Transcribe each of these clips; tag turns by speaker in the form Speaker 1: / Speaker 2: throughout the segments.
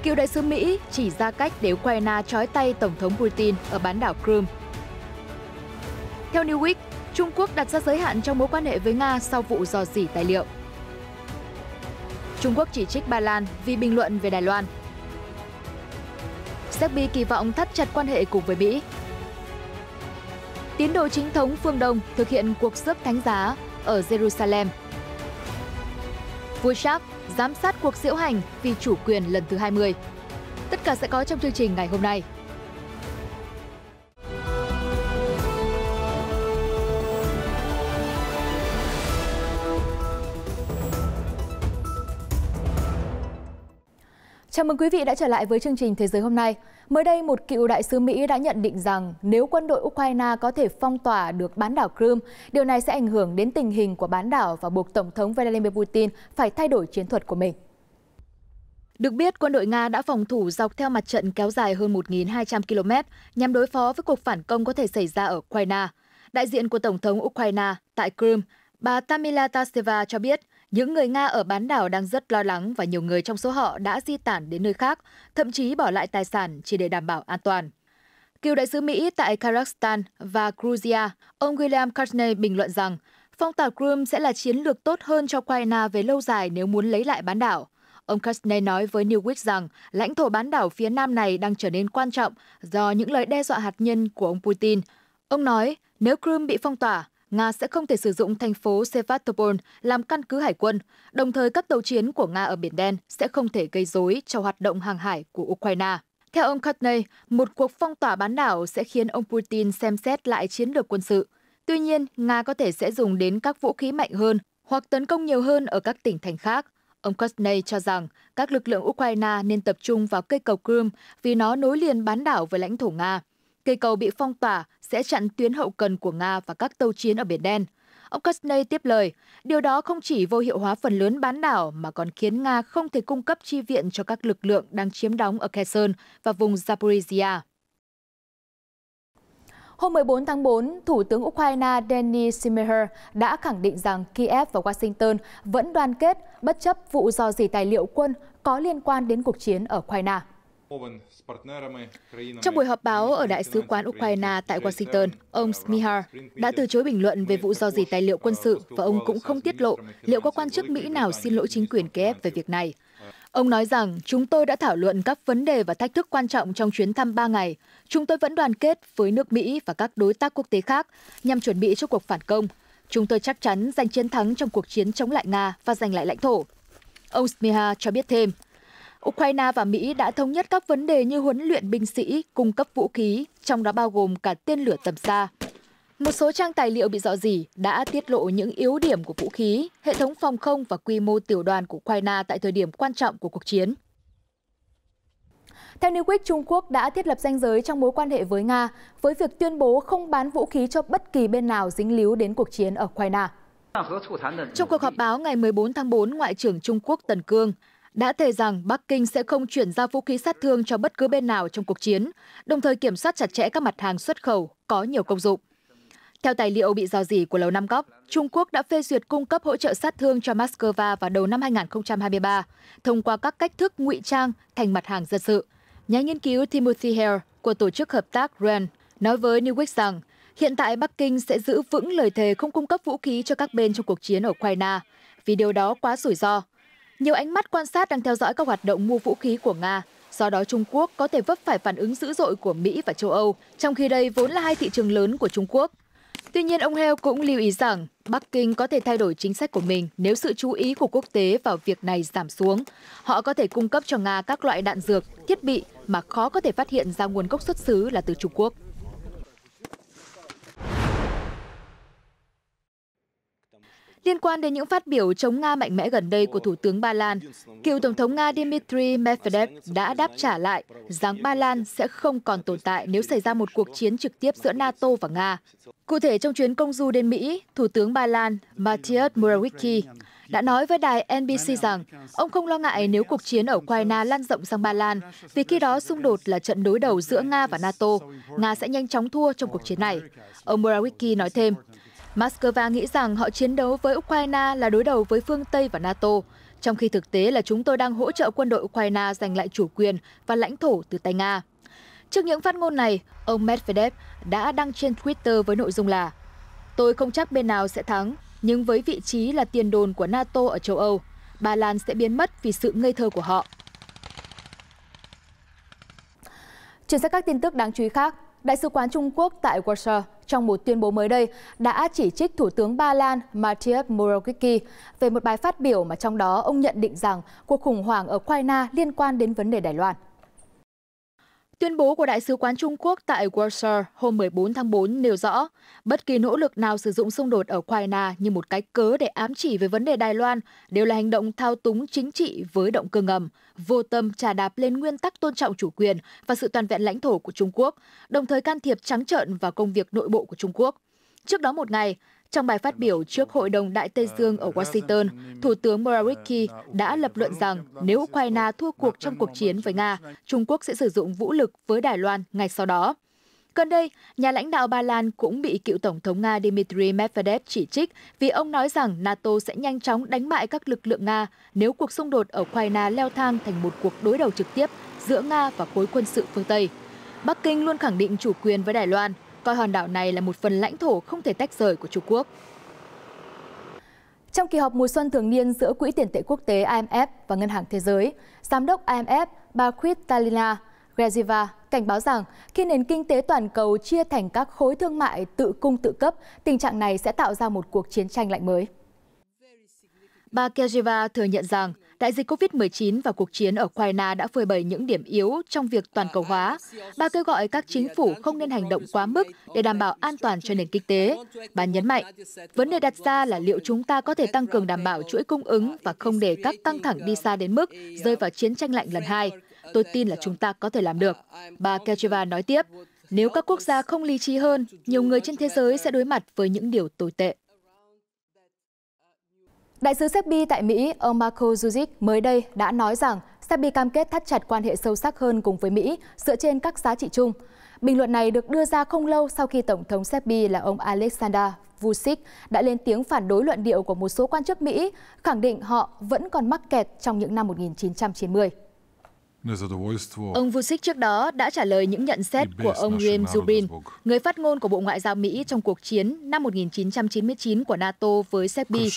Speaker 1: Cựu đại sứ Mỹ chỉ ra cách để Ukraine trói tay Tổng thống Putin ở bán đảo Crimea. Theo Newsweek, Trung Quốc đặt ra giới hạn trong mối quan hệ với Nga sau vụ rò rỉ tài liệu. Trung Quốc chỉ trích Ba Lan vì bình luận về Đài Loan. Serbia kỳ vọng thắt chặt quan hệ cùng với Mỹ. Tín đồ chính thống phương Đông thực hiện cuộc rước thánh giá ở Jerusalem. Vua Charles giám sát cuộc diễu hành vì chủ quyền lần thứ 20. Tất cả sẽ có trong chương trình ngày hôm nay. Chào mừng quý vị đã trở lại với chương trình Thế giới hôm nay. Mới đây, một cựu đại sứ Mỹ đã nhận định rằng nếu quân đội Ukraine có thể phong tỏa được bán đảo Crimea, điều này sẽ ảnh hưởng đến tình hình của bán đảo và buộc Tổng thống Vladimir Putin phải thay đổi chiến thuật của mình. Được biết, quân đội Nga đã phòng thủ dọc theo mặt trận kéo dài hơn 1.200 km nhằm đối phó với cuộc phản công có thể xảy ra ở Ukraine. Đại diện của Tổng thống Ukraine tại Crimea, bà Tamila Taseva cho biết, những người Nga ở bán đảo đang rất lo lắng và nhiều người trong số họ đã di tản đến nơi khác, thậm chí bỏ lại tài sản chỉ để đảm bảo an toàn. Cựu đại sứ Mỹ tại Kazakhstan và Georgia, ông William Cartney bình luận rằng phong tỏa Crimea sẽ là chiến lược tốt hơn cho Ukraine về lâu dài nếu muốn lấy lại bán đảo. Ông Cartney nói với Newsweek rằng lãnh thổ bán đảo phía nam này đang trở nên quan trọng do những lời đe dọa hạt nhân của ông Putin. Ông nói, nếu Crimea bị phong tỏa, Nga sẽ không thể sử dụng thành phố Sevastopol làm căn cứ hải quân, đồng thời các tàu chiến của Nga ở Biển Đen sẽ không thể gây rối cho hoạt động hàng hải của Ukraine. Theo ông Cartney, một cuộc phong tỏa bán đảo sẽ khiến ông Putin xem xét lại chiến lược quân sự. Tuy nhiên, Nga có thể sẽ dùng đến các vũ khí mạnh hơn hoặc tấn công nhiều hơn ở các tỉnh thành khác. Ông Cartney cho rằng các lực lượng Ukraine nên tập trung vào cây cầu Crimea vì nó nối liền bán đảo với lãnh thổ Nga. Cây cầu bị phong tỏa sẽ chặn tuyến hậu cần của Nga và các tàu chiến ở Biển Đen. Ông Cartney tiếp lời, điều đó không chỉ vô hiệu hóa phần lớn bán đảo mà còn khiến Nga không thể cung cấp chi viện cho các lực lượng đang chiếm đóng ở Kherson và vùng Zaporizhia. Hôm 14 tháng 4, Thủ tướng Ukraine Denis Shmyhal đã khẳng định rằng Kiev và Washington vẫn đoàn kết bất chấp vụ rò rỉ tài liệu quân có liên quan đến cuộc chiến ở Ukraine. Trong buổi họp báo ở Đại sứ quán Ukraine tại Washington, ông Shmyhal đã từ chối bình luận về vụ rò rỉ tài liệu quân sự và ông cũng không tiết lộ liệu có quan chức Mỹ nào xin lỗi chính quyền Kiev về việc này. Ông nói rằng, chúng tôi đã thảo luận các vấn đề và thách thức quan trọng trong chuyến thăm 3 ngày. Chúng tôi vẫn đoàn kết với nước Mỹ và các đối tác quốc tế khác nhằm chuẩn bị cho cuộc phản công. Chúng tôi chắc chắn giành chiến thắng trong cuộc chiến chống lại Nga và giành lại lãnh thổ. Ông Shmyhal cho biết thêm, Ukraine và Mỹ đã thống nhất các vấn đề như huấn luyện binh sĩ, cung cấp vũ khí, trong đó bao gồm cả tên lửa tầm xa. Một số trang tài liệu bị rò rỉ đã tiết lộ những yếu điểm của vũ khí, hệ thống phòng không và quy mô tiểu đoàn của Ukraine tại thời điểm quan trọng của cuộc chiến. Theo Newsweek, Trung Quốc đã thiết lập ranh giới trong mối quan hệ với Nga với việc tuyên bố không bán vũ khí cho bất kỳ bên nào dính líu đến cuộc chiến ở Ukraine. Trong cuộc họp báo ngày 14 tháng 4, Ngoại trưởng Trung Quốc Tần Cương đã thề rằng Bắc Kinh sẽ không chuyển giao vũ khí sát thương cho bất cứ bên nào trong cuộc chiến, đồng thời kiểm soát chặt chẽ các mặt hàng xuất khẩu có nhiều công dụng. Theo tài liệu bị rò rỉ của Lầu Năm Góc, Trung Quốc đã phê duyệt cung cấp hỗ trợ sát thương cho Moscow vào đầu năm 2023 thông qua các cách thức ngụy trang thành mặt hàng dân sự. Nhà nghiên cứu Timothy Hare của Tổ chức Hợp tác RAND nói với Newsweek rằng hiện tại Bắc Kinh sẽ giữ vững lời thề không cung cấp vũ khí cho các bên trong cuộc chiến ở Ukraine, vì điều đó quá rủi ro. Nhiều ánh mắt quan sát đang theo dõi các hoạt động mua vũ khí của Nga, do đó Trung Quốc có thể vấp phải phản ứng dữ dội của Mỹ và châu Âu, trong khi đây vốn là hai thị trường lớn của Trung Quốc. Tuy nhiên, ông Hale cũng lưu ý rằng Bắc Kinh có thể thay đổi chính sách của mình nếu sự chú ý của quốc tế vào việc này giảm xuống. Họ có thể cung cấp cho Nga các loại đạn dược, thiết bị mà khó có thể phát hiện ra nguồn gốc xuất xứ là từ Trung Quốc. Liên quan đến những phát biểu chống Nga mạnh mẽ gần đây của Thủ tướng Ba Lan, cựu Tổng thống Nga Dmitry Medvedev đã đáp trả lại rằng Ba Lan sẽ không còn tồn tại nếu xảy ra một cuộc chiến trực tiếp giữa NATO và Nga. Cụ thể, trong chuyến công du đến Mỹ, Thủ tướng Ba Lan Mateusz Morawiecki đã nói với đài NBC rằng ông không lo ngại nếu cuộc chiến ở Ukraine lan rộng sang Ba Lan, vì khi đó xung đột là trận đối đầu giữa Nga và NATO. Nga sẽ nhanh chóng thua trong cuộc chiến này. Ông Morawiecki nói thêm, Moscow nghĩ rằng họ chiến đấu với Ukraine là đối đầu với phương Tây và NATO, trong khi thực tế là chúng tôi đang hỗ trợ quân đội Ukraine giành lại chủ quyền và lãnh thổ từ tay Nga. Trước những phát ngôn này, ông Medvedev đã đăng trên Twitter với nội dung là: "Tôi không chắc bên nào sẽ thắng, nhưng với vị trí là tiền đồn của NATO ở châu Âu, Ba Lan sẽ biến mất vì sự ngây thơ của họ." Chuyển sang các tin tức đáng chú ý khác, Đại sứ quán Trung Quốc tại Warsaw trong một tuyên bố mới đây đã chỉ trích Thủ tướng Ba Lan Mateusz Morawiecki về một bài phát biểu mà trong đó ông nhận định rằng cuộc khủng hoảng ở Ukraine liên quan đến vấn đề Đài Loan. Tuyên bố của Đại sứ quán Trung Quốc tại Warsaw hôm 14 tháng 4 nêu rõ, bất kỳ nỗ lực nào sử dụng xung đột ở Ukraine như một cái cớ để ám chỉ về vấn đề Đài Loan đều là hành động thao túng chính trị với động cơ ngầm, vô tâm chà đạp lên nguyên tắc tôn trọng chủ quyền và sự toàn vẹn lãnh thổ của Trung Quốc, đồng thời can thiệp trắng trợn vào công việc nội bộ của Trung Quốc. Trước đó một ngày, trong bài phát biểu trước Hội đồng Đại Tây Dương ở Washington, Thủ tướng Morawiecki đã lập luận rằng nếu Ukraine thua cuộc trong cuộc chiến với Nga, Trung Quốc sẽ sử dụng vũ lực với Đài Loan ngay sau đó. Gần đây, nhà lãnh đạo Ba Lan cũng bị cựu Tổng thống Nga Dmitry Medvedev chỉ trích vì ông nói rằng NATO sẽ nhanh chóng đánh bại các lực lượng Nga nếu cuộc xung đột ở Ukraine leo thang thành một cuộc đối đầu trực tiếp giữa Nga và khối quân sự phương Tây. Bắc Kinh luôn khẳng định chủ quyền với Đài Loan, coi hòn đảo này là một phần lãnh thổ không thể tách rời của Trung Quốc. Trong kỳ họp mùa xuân thường niên giữa Quỹ tiền tệ quốc tế IMF và Ngân hàng Thế giới, Giám đốc IMF bà Kristalina Georgieva cảnh báo rằng khi nền kinh tế toàn cầu chia thành các khối thương mại tự cung tự cấp, tình trạng này sẽ tạo ra một cuộc chiến tranh lạnh mới. Bà Georgieva thừa nhận rằng đại dịch COVID-19 và cuộc chiến ở Ukraine đã phơi bày những điểm yếu trong việc toàn cầu hóa. Bà kêu gọi các chính phủ không nên hành động quá mức để đảm bảo an toàn cho nền kinh tế. Bà nhấn mạnh, vấn đề đặt ra là liệu chúng ta có thể tăng cường đảm bảo chuỗi cung ứng và không để các căng thẳng đi xa đến mức rơi vào chiến tranh lạnh lần hai. Tôi tin là chúng ta có thể làm được. Bà Georgieva nói tiếp, nếu các quốc gia không lý trí hơn, nhiều người trên thế giới sẽ đối mặt với những điều tồi tệ. Đại sứ Serbia tại Mỹ, ông Marko Đurić mới đây đã nói rằng Serbia cam kết thắt chặt quan hệ sâu sắc hơn cùng với Mỹ dựa trên các giá trị chung. Bình luận này được đưa ra không lâu sau khi Tổng thống Serbia là ông Aleksandar Vučić đã lên tiếng phản đối luận điệu của một số quan chức Mỹ, khẳng định họ vẫn còn mắc kẹt trong những năm 1990. Ông Vučić trước đó đã trả lời những nhận xét của ông Riem Zubrin, người phát ngôn của Bộ Ngoại giao Mỹ trong cuộc chiến năm 1999 của NATO với Serbia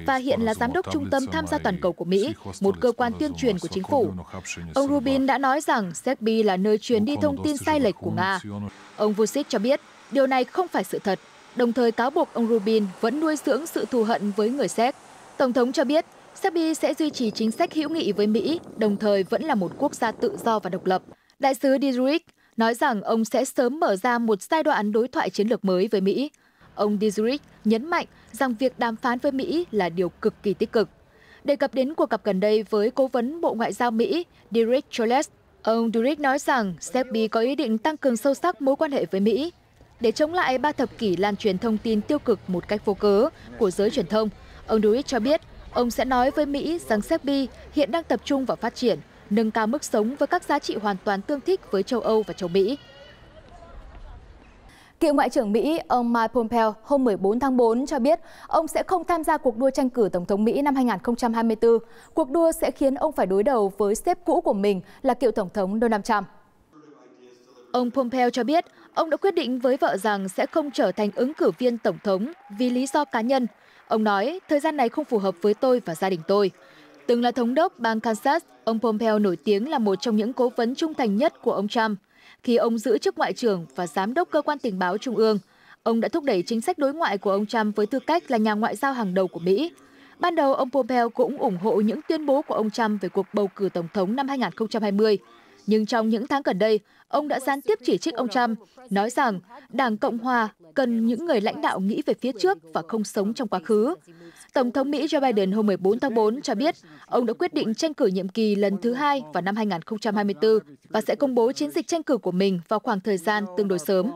Speaker 1: và hiện là Giám đốc Trung tâm Tham gia Toàn cầu của Mỹ, một cơ quan tuyên truyền của chính phủ. Ông Rubin đã nói rằng Serbia là nơi truyền đi thông tin sai lệch của Nga. Ông Vučić cho biết điều này không phải sự thật, đồng thời cáo buộc ông Rubin vẫn nuôi dưỡng sự thù hận với người Séc. Tổng thống cho biết Serbia sẽ duy trì chính sách hữu nghị với Mỹ, đồng thời vẫn là một quốc gia tự do và độc lập. Đại sứ Đurić nói rằng ông sẽ sớm mở ra một giai đoạn đối thoại chiến lược mới với Mỹ. Ông Đurić nhấn mạnh rằng việc đàm phán với Mỹ là điều cực kỳ tích cực. Đề cập đến cuộc gặp gần đây với Cố vấn Bộ Ngoại giao Mỹ Derek Chollet, ông Đurić nói rằng Serbia có ý định tăng cường sâu sắc mối quan hệ với Mỹ. Để chống lại 3 thập kỷ lan truyền thông tin tiêu cực một cách vô cớ của giới truyền thông, ông Đurić cho biết ông sẽ nói với Mỹ rằng Serbia hiện đang tập trung vào phát triển, nâng cao mức sống với các giá trị hoàn toàn tương thích với châu Âu và châu Mỹ. Cựu Ngoại trưởng Mỹ ông Mike Pompeo hôm 14 tháng 4 cho biết ông sẽ không tham gia cuộc đua tranh cử Tổng thống Mỹ năm 2024. Cuộc đua sẽ khiến ông phải đối đầu với sếp cũ của mình là cựu Tổng thống Donald Trump. Ông Pompeo cho biết ông đã quyết định với vợ rằng sẽ không trở thành ứng cử viên Tổng thống vì lý do cá nhân. Ông nói, thời gian này không phù hợp với tôi và gia đình tôi. Từng là thống đốc bang Kansas, ông Pompeo nổi tiếng là một trong những cố vấn trung thành nhất của ông Trump. Khi ông giữ chức Ngoại trưởng và Giám đốc Cơ quan Tình báo Trung ương, ông đã thúc đẩy chính sách đối ngoại của ông Trump với tư cách là nhà ngoại giao hàng đầu của Mỹ. Ban đầu, ông Pompeo cũng ủng hộ những tuyên bố của ông Trump về cuộc bầu cử Tổng thống năm 2020. Nhưng trong những tháng gần đây, ông đã gián tiếp chỉ trích ông Trump, nói rằng Đảng Cộng Hòa cần những người lãnh đạo nghĩ về phía trước và không sống trong quá khứ. Tổng thống Mỹ Joe Biden hôm 14 tháng 4 cho biết ông đã quyết định tranh cử nhiệm kỳ lần thứ 2 vào năm 2024 và sẽ công bố chiến dịch tranh cử của mình vào khoảng thời gian tương đối sớm.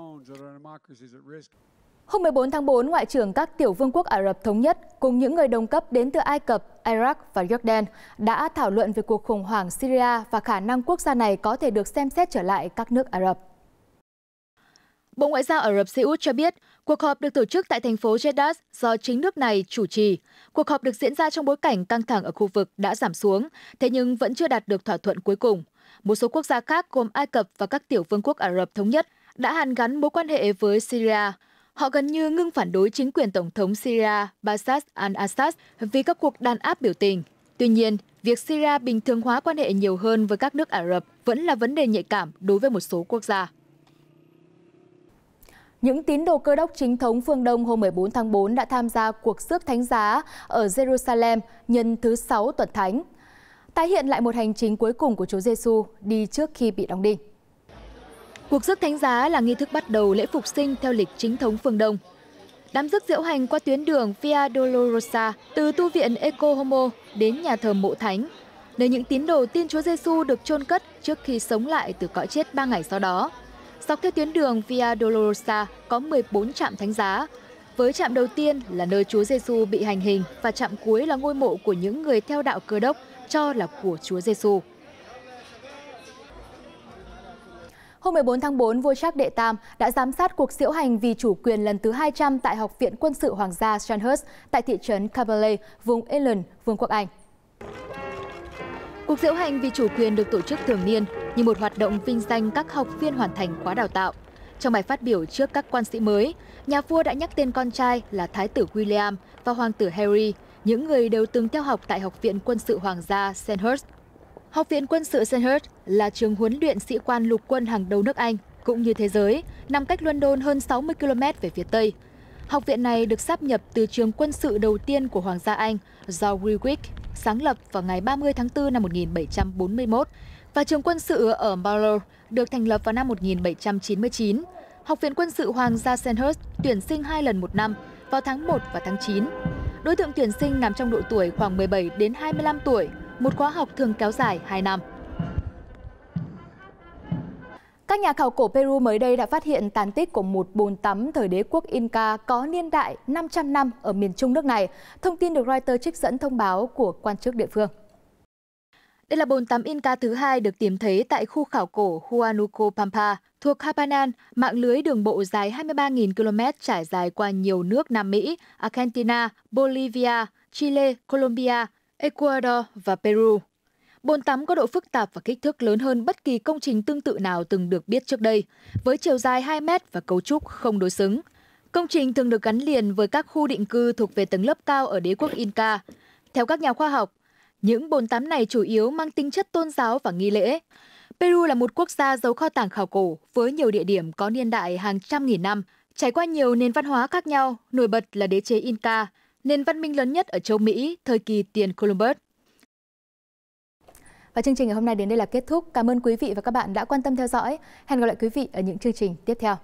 Speaker 1: Hôm 14 tháng 4, Ngoại trưởng các tiểu vương quốc Ả Rập Thống Nhất cùng những người đồng cấp đến từ Ai Cập, Iraq và Jordan đã thảo luận về cuộc khủng hoảng Syria và khả năng quốc gia này có thể được xem xét trở lại các nước Ả Rập. Bộ Ngoại giao Ả Rập Xê Út cho biết, cuộc họp được tổ chức tại thành phố Jeddah do chính nước này chủ trì. Cuộc họp được diễn ra trong bối cảnh căng thẳng ở khu vực đã giảm xuống, thế nhưng vẫn chưa đạt được thỏa thuận cuối cùng. Một số quốc gia khác gồm Ai Cập và các tiểu vương quốc Ả Rập Thống Nhất đã hàn gắn mối quan hệ với Syria. Họ gần như ngưng phản đối chính quyền Tổng thống Syria Bashar al-Assad vì các cuộc đàn áp biểu tình. Tuy nhiên, việc Syria bình thường hóa quan hệ nhiều hơn với các nước Ả Rập vẫn là vấn đề nhạy cảm đối với một số quốc gia. Những tín đồ Cơ đốc chính thống phương Đông hôm 14 tháng 4 đã tham gia cuộc rước thánh giá ở Jerusalem nhân thứ 6 tuần thánh, tái hiện lại một hành trình cuối cùng của Chúa Giêsu đi trước khi bị đóng đinh. Cuộc rước thánh giá là nghi thức bắt đầu lễ phục sinh theo lịch chính thống phương Đông. Đám rước diễu hành qua tuyến đường Via Dolorosa từ tu viện Ecce Homo đến nhà thờ Mộ Thánh, nơi những tín đồ tin Chúa Giêsu được chôn cất trước khi sống lại từ cõi chết 3 ngày sau đó. Dọc theo tuyến đường Via Dolorosa có 14 trạm thánh giá. Với trạm đầu tiên là nơi Chúa Giêsu bị hành hình và trạm cuối là ngôi mộ của những người theo đạo Cơ đốc cho là của Chúa Giêsu. Hôm 14 tháng 4, vua Charles đệ Tam đã giám sát cuộc diễu hành vì chủ quyền lần thứ 200 tại Học viện Quân sự Hoàng gia Sandhurst tại thị trấn Cavale, vùng Ireland, Vương quốc Anh. Cuộc diễu hành vì chủ quyền được tổ chức thường niên như một hoạt động vinh danh các học viên hoàn thành khóa đào tạo. Trong bài phát biểu trước các quan sĩ mới, nhà vua đã nhắc tên con trai là Thái tử William và Hoàng tử Harry, những người đều từng theo học tại Học viện Quân sự Hoàng gia Sandhurst. Học viện Quân sự Sandhurst là trường huấn luyện sĩ quan lục quân hàng đầu nước Anh, cũng như thế giới, nằm cách London hơn 60 km về phía Tây. Học viện này được sáp nhập từ trường quân sự đầu tiên của Hoàng gia Anh do Warwick sáng lập vào ngày 30 tháng 4 năm 1741 và trường quân sự ở Marlow được thành lập vào năm 1799. Học viện Quân sự Hoàng gia Sandhurst tuyển sinh 2 lần một năm, vào tháng 1 và tháng 9. Đối tượng tuyển sinh nằm trong độ tuổi khoảng 17 đến 25 tuổi, một khóa học thường kéo dài 2 năm. Các nhà khảo cổ Peru mới đây đã phát hiện tàn tích của một bồn tắm thời đế quốc Inca có niên đại 500 năm ở miền trung nước này. Thông tin được Reuters trích dẫn thông báo của quan chức địa phương. Đây là bồn tắm Inca thứ hai được tìm thấy tại khu khảo cổ Huanuco Pampa thuộc Hapanan, mạng lưới đường bộ dài 23.000 km trải dài qua nhiều nước Nam Mỹ, Argentina, Bolivia, Chile, Colombia, Ecuador và Peru. Bồn tắm có độ phức tạp và kích thước lớn hơn bất kỳ công trình tương tự nào từng được biết trước đây, với chiều dài 2 mét và cấu trúc không đối xứng. Công trình thường được gắn liền với các khu định cư thuộc về tầng lớp cao ở đế quốc Inca. Theo các nhà khoa học, những bồn tắm này chủ yếu mang tính chất tôn giáo và nghi lễ. Peru là một quốc gia giàu kho tàng khảo cổ với nhiều địa điểm có niên đại hàng trăm nghìn năm, trải qua nhiều nền văn hóa khác nhau, nổi bật là đế chế Inca, nền văn minh lớn nhất ở châu Mỹ thời kỳ tiền Columbus. Và chương trình ngày hôm nay đến đây là kết thúc. Cảm ơn quý vị và các bạn đã quan tâm theo dõi. Hẹn gặp lại quý vị ở những chương trình tiếp theo.